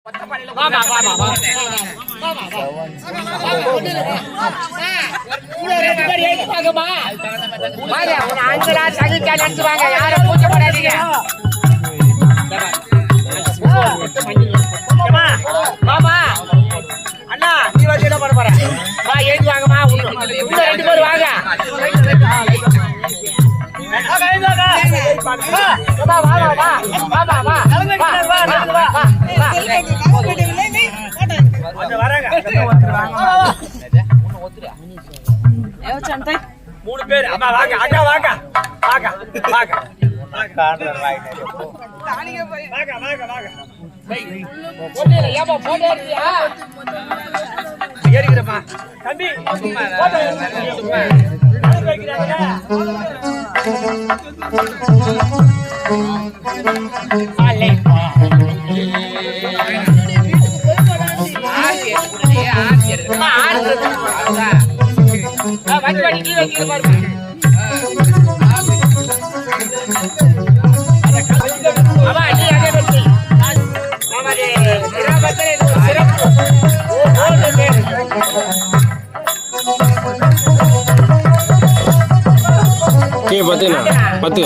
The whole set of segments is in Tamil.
நினைச்சுவாங்க யாரும் பூச்ச போடாதீங்க. அண்ணா நீ வந்து என்ன பண்ண போற? வா எழுதி வாங்கம்மா. இன்னும் 2 பேர் வாங்க. மூணு பேர் அம்மா வாங்க. அக்கா வாங்க வாங்க வாங்க ஏறிக்கிறப்பா தம்பி. பத்து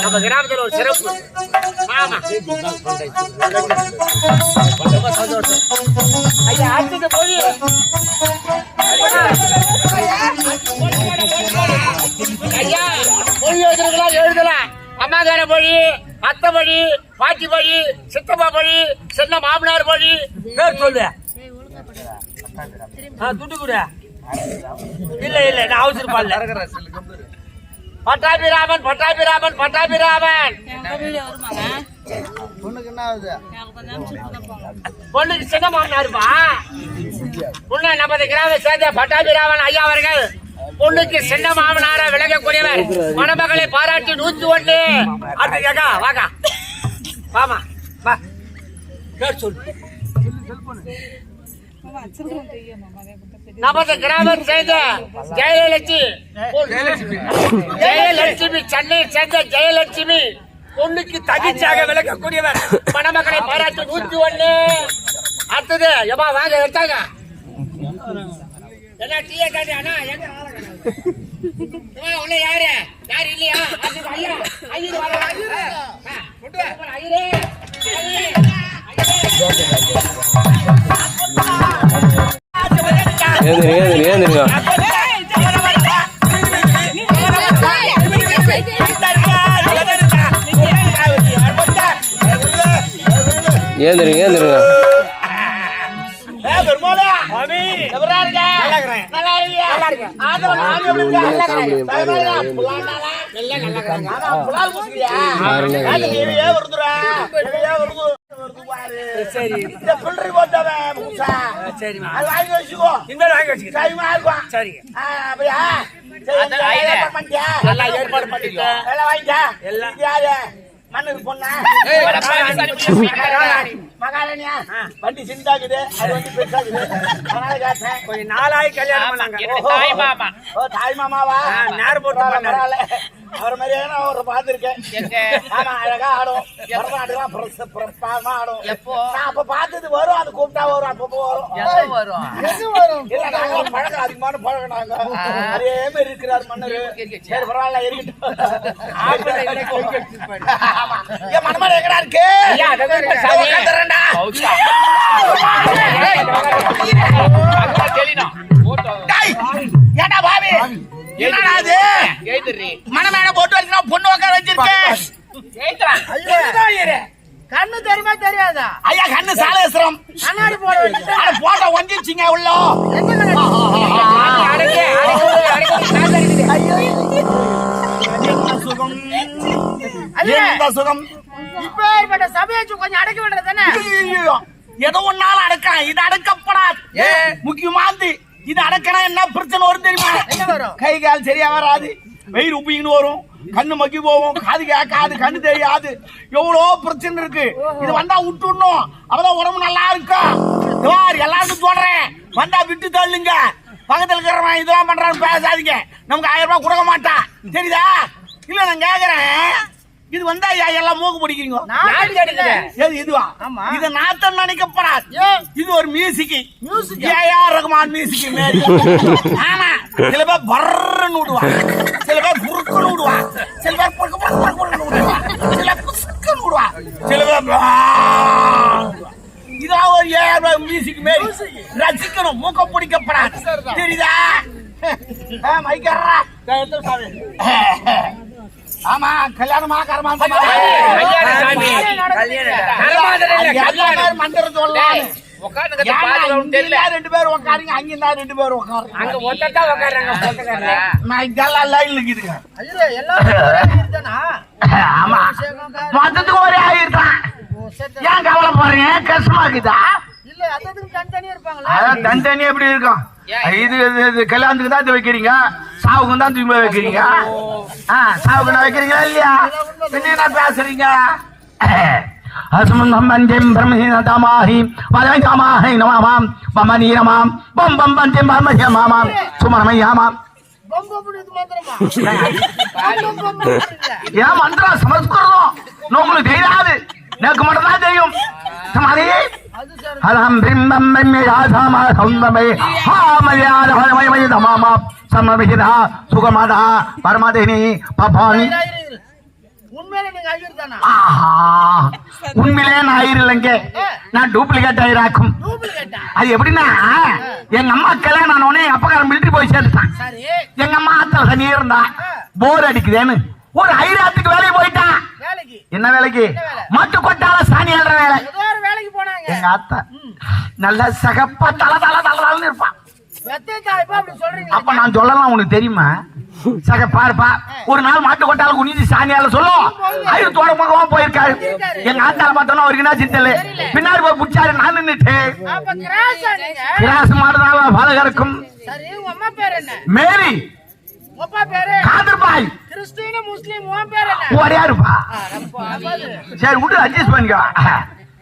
நம்ம கிராமத்தில் ஒரு சிறப்பு. ஆமா ரொம்ப சந்தோஷம். ஐயா அடுத்தது மொழி ஐயா மொழி எழுதுறதுலாம் எழுதலாம். அம்மாக்கார மொழி, அத்தை மொழி, பாட்டி மொழி, சித்தப்பா மொழி, சின்ன மாமனார் மொழி. பேர் சொல்லு. துட்டு கூட இல்ல இல்ல நான் அவசரம் பாடல. பட்டாபிராமன் பட்டாபிராமன் பட்டாபிராமன். பொண்ணுக்கு என்ன ஆகுது? பொண்ணுக்கு சின்ன மாமனாருப்பா. பொண்ணு நமது கிராம சேர்ந்த பட்டாபிராமன் ஐயா அவர்கள் பொண்ணுக்கு சின்ன மாமனார விளங்கக்கூடியவர். மணமகளை பாராட்டி 101. அடுத்து கேக்கா வாக்கா வாமா வா பேர் சொல்லு. நமது கிராமம் சேர்ந்த ஜெயலட்சுமி சென்னையை சேர்ந்த ஜெயலட்சுமி பொண்ணுக்கு தகிச்சாக விளக்கக்கூடியவர். மணமக்களை பாராட்டு 101. அடுத்தது எம்மா வாங்க எடுத்தாங்க. என்ன டீயை காட்டி அண்ணா எங்க உன்ன யாரு யாரு இல்லையா? ஐயா ஐயர் வர ஐயரே ஏந்திருங்க. சரி இந்த பில்டரி போட்டவன் புதுசா சரிம்மா அது வாங்கி வச்சுக்கோ இந்த வாங்கி வச்சுக்கிறேன் கைமா இருக்கும் சரிங்க அப்படியா எல்லாம் ஏற்பாடு பண்ணிட்டேன் எல்லாம் வாங்கிட்டா எல்லாம் யாரு மண்ணுக்கு பொண்ணா மகாராணியா வண்டி சிந்தாக்குது அது வண்டி பெருசாக்குது அதனால கேட்டேன் கொஞ்சம் நாளாய் கல்யாணம் பண்ணாங்க ஓ தாய் மாமாவா நேரம் போட்டு பரவாயில்ல அவர் மாதிரியே நான் ஒரு பார்த்துருக்கேன் ஆமா அழகா ஆடும் பரதநாட்டியம் பிரமாதமா ஆடும் நான் அப்ப பார்த்தது வரும் அது கூப்பிட்டா வரும் அப்பப்போ வரும் இல்ல நாங்க பழக்கம் அதிகமான பழக்கம் நாங்க அதே மாதிரி இருக்கிறார் மன்னர் சரி பரவாயில்ல இருக்கட்டும் என் மனமாட எங்கடா இருக்கு ஏடா பாவி என்னடா அது மனமேட போட்டு வரைக்கும் பொண்ணு உட்கார வச்சிருக்கேன் கண்ணு தெரியுமா தெரியாதா? ஐயா கண்ணு சாலேஸ்வரம் கண்ணாடி போட போட்டோ வந்துச்சுங்க உள்ள சுகம் எந்த சுகம் இப்ப சபையாச்சு கொஞ்சம் அடக்க வேண்டியது தானே? ஏதோ ஒன்னாலும் அடக்கலாம் இது அடக்கப்படாது முக்கியமானது இது அடக்கணும் என்ன பிரச்சனை வரும் தெரியுமா? என்ன வரும்? கை கால் சரியா வராது வயிறு உப்பிங்கன்னு வரும் கண்ணு மக்கி போவோம் காது கேட்காது கண்ணு தெரியாது எவ்வளோ பிரச்சனை இருக்கு இது வந்தா விட்டுடணும் அப்பதான் உடம்பு நல்லா இருக்கும் எல்லாருக்கும் சொல்றேன் வந்தா விட்டு தள்ளுங்க பக்கத்துல இருக்கிறவன் இதெல்லாம் பண்றான்னு பேசாதீங்க நமக்கு 1000 ரூபாய் கொடுக்க மாட்டான் தெரியுதா இல்ல நான் கேக்குறேன் இது வந்தா எல்லாம் மூக்கு பிடிக்கிறீங்க இதுவா இது நாத்தம் நினைக்கப்படாது இது ஒரு மியூசிக் ஏஆர் ரகுமான் மியூசிக் மாரி ஆமா சில பேர் பர்ன்னு விடுவான் சில பேர் புருக்குன்னு விடுவான் சில பேர் புருக்கு விடுவான் சில புஸ்குன்னு விடுவான் சில பேர் இதான் ஒரு ஏஆர் மியூசிக் மாரி ரசிக்கணும் மூக்க பிடிக்கப்படாது தெரியுதா மைக்கர்ரா ஆமா கல்யாணமா கர்மாந்தமா மந்திரம் சொல்லலாம் ரெண்டு பேரும் உட்காருங்க அங்க 2 பேரும் உட்காருங்க அங்க ஒட்டா உட்காருங்க நான் இதெல்லாம் லைன்ல இருக்குதுங்க ஆமா மொத்தத்துக்கு ஒரே ஆயிருக்கான் ஏன் கவலை போறீங்க கஷ்டமா இருக்குதா இல்ல அதுக்கு தனித்தனியா இருப்பாங்களா தனித்தனியா எப்படி இருக்கும் இது கல்யாணத்துக்கு தான் வைக்கிறீங்க சாவுக்கு தான் தூக்கி வைக்கிறீங்க சாவுக்கு நான் வைக்கிறீங்களா இல்லையா என்ன பேசுறீங்க அசுமந்தம் பிரம்மஹீனதாமாஹி வதகாமாஹி நமாம் பமனீரமாம் பம் பம் பந்தம் பரமஹமாம் சுமனமயாமாம் ஏன் மந்திரம் சமஸ்கிருதம் உங்களுக்கு தெரியாது எனக்கு மட்டும் தான் தெரியும் சமாதி அலம் பிம்பம் பிரம்மயாதாமா சந்தமே ஹாமயாத ஹமயமய தமாமா சமவிஹிதா சுகமதா பரமதேனி பபானி உண்மையிலே நீங்க ஐயர் தானா? உண்மையிலே நான் ஐயர் இல்லைங்க நான் டூப்ளிகேட் ஐயராக்கும் அது எப்படின்னா எங்க அம்மா கல்யாணம் ஆனோடனே எங்க அப்பக்காரன் மிலிட்டரி போய் சேர்த்துட்டான் எங்க அம்மா ஆத்துல தண்ணி இருந்தா போர் அடிக்குதேன்னு ஒரு ஐராத்துக்கு வேலைக்கு போயிட்டான் என்ன வேலைக்கு மட்டு கொட்டால சாணி ஆடுற வேலை வேலைக்கு போனாங்க எங்க ஆத்தா நல்ல சகப்பா தல தல தலன்னு இருப்பான் அப்ப நான் சொல்லலாம் உனக்கு தெரியுமா சக பாருப்பா ஒரு நாள் மாட்டு கொட்டால குனிஞ்சு சாணியால சொல்லும் ஐயோ தோட பக்கமா போயிருக்காரு எங்க ஆத்தால பார்த்தோன்னா அவருக்கு என்ன சித்தல பின்னாடி போய் புடிச்சாரு நான் நின்னுட்டேன் கிராஸ் மாடுனால பாலகருக்கும் மேரி காதர்பாய் கிறிஸ்டியன் முஸ்லிம் உன் பேர் என்ன? ஒரேயாருப்பா சரி விட்டு அட்ஜஸ்ட் பண்ணிக்கோ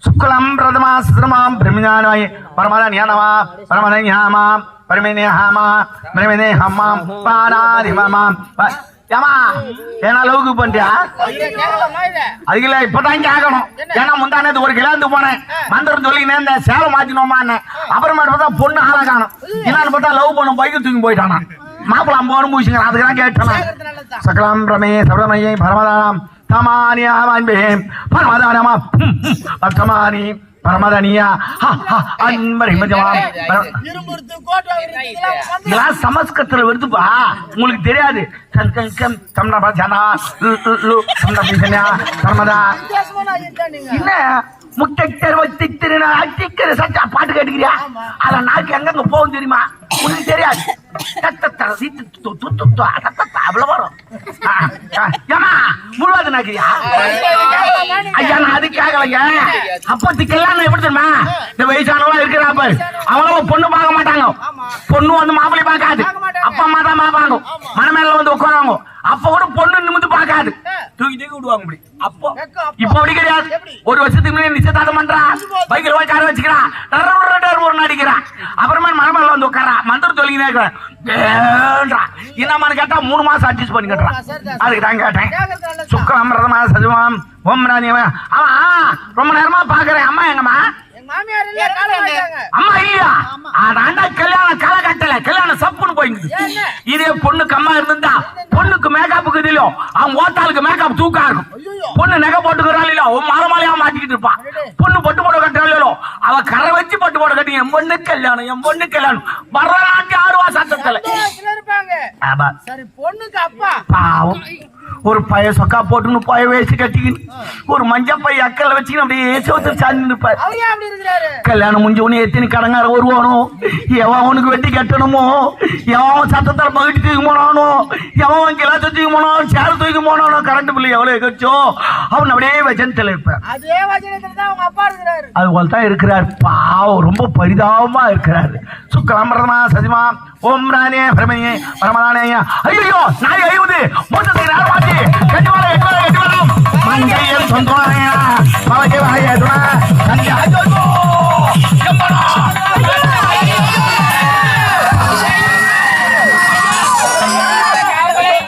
சுக்லம் பிரதமா சிரமாம் பிரம்மஞானாய் பரமதன்யானமா பரமதன்யாமா பரமேனேஹாமா பிரமேனேஹமாம் பாராதிமாம் ஏமா ஏன்னா லவ்க்கு பண்றியா அதுக்குல இப்பதான் கேட்கணும் ஏன்னா முந்தானது ஒரு கிளாந்து போனேன் மந்திரம் சொல்லிக்கினே இந்த சேலை மாத்தினோமான்னு அப்புறமா பார்த்தா பொண்ணு ஆளா காணும் என்னன்னு பார்த்தா லவ் பண்ண பைக்கு தூக்கி போயிட்டானா மாப்பிள்ள 50 பூசிங்க அதுக்கெல்லாம் கேட்டேன் சகலம் பிரமே சபரமையை பரமதானம் தமானியாமான்பே பரமதானமா பரமதானி பரமதனியா இதெல்லாம் சமஸ்கிருதத்துல வருதுப்பா உங்களுக்கு தெரியாது என்ன முட்டை பாட்டு கேட்டுக்கிறியா அத நாக்கு எங்க போகும் தெரியுமா உனக்கு தெரியாது அவ்வளவு வரும் ஏமா முழுவது நாக்கியா ஐயா நான் அதுக்காகலைங்க அப்பத்துக்கெல்லாம் நான் எப்படி தெரியுமா இந்த வயசானவங்க இருக்கிறாப்ப அவங்களும் பொண்ணு பார்க்க மாட்டாங்க பொண்ணு வந்து மாப்பிள்ளை பார்க்காது அப்பா அம்மா தான் பார்ப்பாங்க மனமேல வந்து உட்காருவாங்க அப்ப கூட பொண்ணு நிமிந்து பார்க்காது தூக்கி தூக்கி விடுவாங்க இப்படி அப்போ இப்ப அப்படி கிடையாது ஒரு வருஷத்துக்கு முன்னாடி நிச்சயதார்த்தம் பண்றான் பைக்கில் போய் கார வச்சுக்கிறான் ஒரு நடிக்கிறான் அப்புறமா மனமேல வந்து உட்காரா மந்திரம் சொல்லிக்கினே இருக்கிறான் என்னமான்னு கேட்டா 3 மாசம் அட்ஜஸ்ட் பண்ணி கட்டுறான் அதுக்கு தான் கேட்டேன் சுக்கரம் ரதமா சஜிவம் ஓம் ராணியமா அவன் ரொம்ப நேரமா பாக்குறேன் அம்மா எங்கம்மா மாமியார் இல்ல கால வாங்க அம்மா இல்லையா அதாண்டா கல்யாணம் கால கட்டல கல்யாணம் சப்புன்னு போயிடுது இதே பொண்ணுக்கு அம்மா இருந்தா பொண்ணுக்கு மேக்கப்புக்கு இதுலோ அவன் ஓட்டாளுக்கு மேக்கப் தூக்கா இருக்கும் பொண்ணு நகை போட்டுக்கிறாள் இல்ல மாலை மாலையா மாட்டிக்கிட்டு இருப்பான் பொண்ணு பொட்டு போட கட்டுறாளோ அவ கரை வச்சு பட்டு போட கட்டி என் பொண்ணு கல்யாணம் வரலாற்று ஆடுவா சத்தத்துல இருப்பாங்க சரி பொண்ணுக்கு அப்பா பாவம் ஒரு பைய சொக்கா போட்டுன்னு போய வேஸ்ட் கட்டிக்கின்னு ஒரு மஞ்ச பைய அக்கல வச்சுக்கின்னு அப்படியே சோத்து சாஞ்சி நிற்பாரு கல்யாணம் முடிஞ்ச உடனே எத்தனை கடங்கார வருவானோ எவன் அவனுக்கு வெட்டி கட்டணுமோ எவன் சத்தத்தால் பகிட்டு தூக்கி போனானோ எவன் கிளாத்த தூக்கி போனோ சேர் தூக்கி போனானோ கரண்ட் பிள்ளை எவ்வளவு கச்சோ அவன் அப்படியே வஜனத்துல இருப்பார் அது போல தான் இருக்கிறார் பாவம் ரொம்ப பரிதாபமா இருக்கிறாரு சுக்கலாமரமா சதிமா ஓம் ராணே பிரமணியே பரமராணே ஐயோ நாய் அழிவுது மூத்த